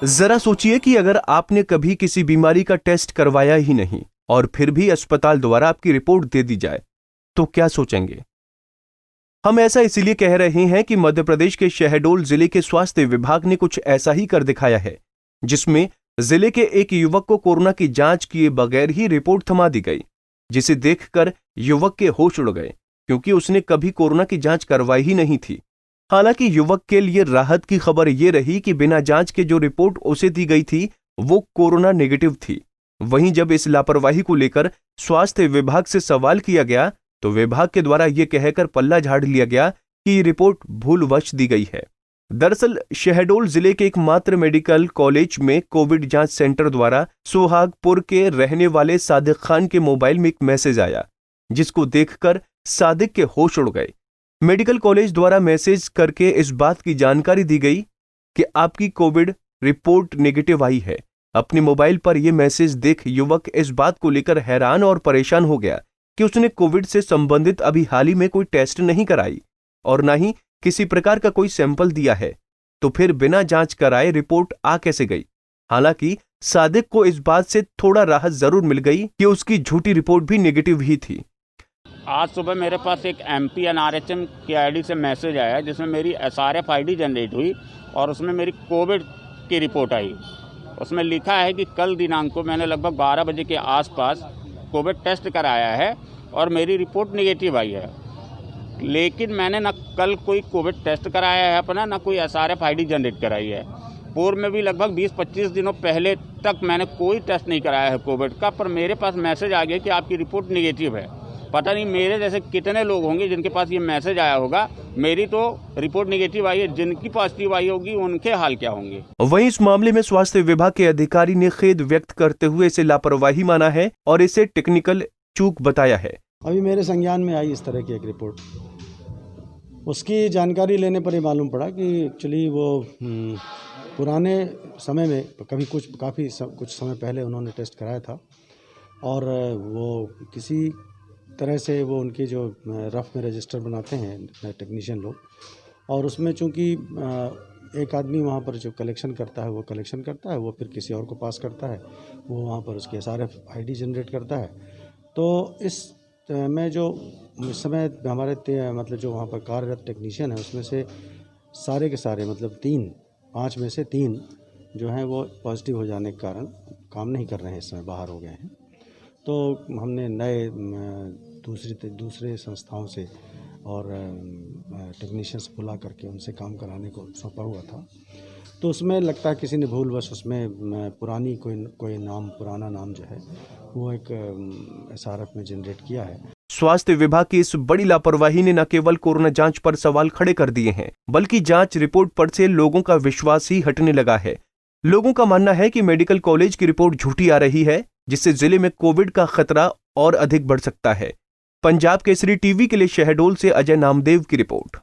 जरा सोचिए कि अगर आपने कभी किसी बीमारी का टेस्ट करवाया ही नहीं और फिर भी अस्पताल द्वारा आपकी रिपोर्ट दे दी जाए तो क्या सोचेंगे। हम ऐसा इसीलिए कह रहे हैं कि मध्य प्रदेश के शहडोल जिले के स्वास्थ्य विभाग ने कुछ ऐसा ही कर दिखाया है, जिसमें जिले के एक युवक को कोरोना की जांच किए बगैर ही रिपोर्ट थमा दी गई, जिसे देखकर युवक के होश उड़ गए क्योंकि उसने कभी कोरोना की जांच करवाई ही नहीं थी। हालांकि युवक के लिए राहत की खबर यह रही कि बिना जांच के जो रिपोर्ट उसे दी गई थी वो कोरोना नेगेटिव थी। वहीं जब इस लापरवाही को लेकर स्वास्थ्य विभाग से सवाल किया गया तो विभाग के द्वारा यह कहकर पल्ला झाड़ लिया गया कि ये रिपोर्ट भूलवश दी गई है। दरअसल शहडोल जिले के एकमात्र मेडिकल कॉलेज में कोविड जांच सेंटर द्वारा सुहागपुर के रहने वाले सादिक खान के मोबाइल में एक मैसेज आया, जिसको देखकर सादिक के होश उड़ गए। मेडिकल कॉलेज द्वारा मैसेज करके इस बात की जानकारी दी गई कि आपकी कोविड रिपोर्ट नेगेटिव आई है। अपने मोबाइल पर यह मैसेज देख युवक इस बात को लेकर हैरान और परेशान हो गया कि उसने कोविड से संबंधित अभी हाल ही में कोई टेस्ट नहीं कराई और ना ही किसी प्रकार का कोई सैंपल दिया है, तो फिर बिना जांच कराए रिपोर्ट आ कैसे गई। हालांकि सादिक को इस बात से थोड़ा राहत जरूर मिल गई कि उसकी झूठी रिपोर्ट भी नेगेटिव ही थी। आज सुबह मेरे पास एक MP NRHM की ID से मैसेज आया जिसमें मेरी SRF ID जनरेट हुई और उसमें मेरी कोविड की रिपोर्ट आई। उसमें लिखा है कि कल दिनांक को मैंने लगभग 12 बजे के आसपास कोविड टेस्ट कराया है और मेरी रिपोर्ट नेगेटिव आई है। लेकिन मैंने ना कल कोई कोविड टेस्ट कराया है अपना, ना कोई SRF ID जनरेट कराई है। पूर्व में भी लगभग 20-25 दिनों पहले तक मैंने कोई टेस्ट नहीं कराया है कोविड का, पर मेरे पास मैसेज आ गया कि आपकी रिपोर्ट नेगेटिव है। पता नहीं मेरे जैसे कितने लोग होंगे जिनके पास ये मैसेज आया होगा। मेरी तो रिपोर्ट नेगेटिव आई है, जिनकी पॉजिटिव आई होगी उनके हाल क्या होंगे। वहीं इस मामले में स्वास्थ्य विभाग के अधिकारी ने खेद व्यक्त करते हुए इसे लापरवाही माना है और इसे टेक्निकल चूक बताया है। अभी मेरे संज्ञान में आई इस तरह की एक रिपोर्ट, उसकी जानकारी लेने पर ये मालूम पड़ा कि एक्चुअली वो पुराने समय में कुछ समय पहले उन्होंने टेस्ट कराया था और वो किसी तरह से वो उनकी जो रफ में रजिस्टर बनाते हैं टेक्नीशियन लोग, और उसमें चूंकि एक आदमी वहाँ पर जो कलेक्शन करता है वो फिर किसी और को पास करता है, वो वहाँ पर उसकी SRF ID जनरेट करता है। तो इस में जो इस समय हमारे मतलब जो वहाँ पर कार्यरत टेक्नीशियन है उसमें से सारे के सारे मतलब 5 में से 3 जो हैं वो पॉजिटिव हो जाने के कारण काम नहीं कर रहे हैं, इस समय बाहर हो गए हैं। तो हमने नए दूसरे संस्थाओं से और टेक्नीशियंस बुला करके उनसे काम कराने को सौंपा हुआ था। तो उसमें लगता है किसी ने भूलवश उसमें पुराना नाम जो है वो एक SRF में जनरेट किया है। स्वास्थ्य विभाग की इस बड़ी लापरवाही ने न केवल कोरोना जांच पर सवाल खड़े कर दिए हैं, बल्कि जांच रिपोर्ट पर से लोगों का विश्वास ही हटने लगा है। लोगों का मानना है कि मेडिकल कॉलेज की रिपोर्ट झूठी आ रही है, जिससे जिले में कोविड का खतरा और अधिक बढ़ सकता है। पंजाब केसरी टीवी के लिए शहडोल से अजय नामदेव की रिपोर्ट।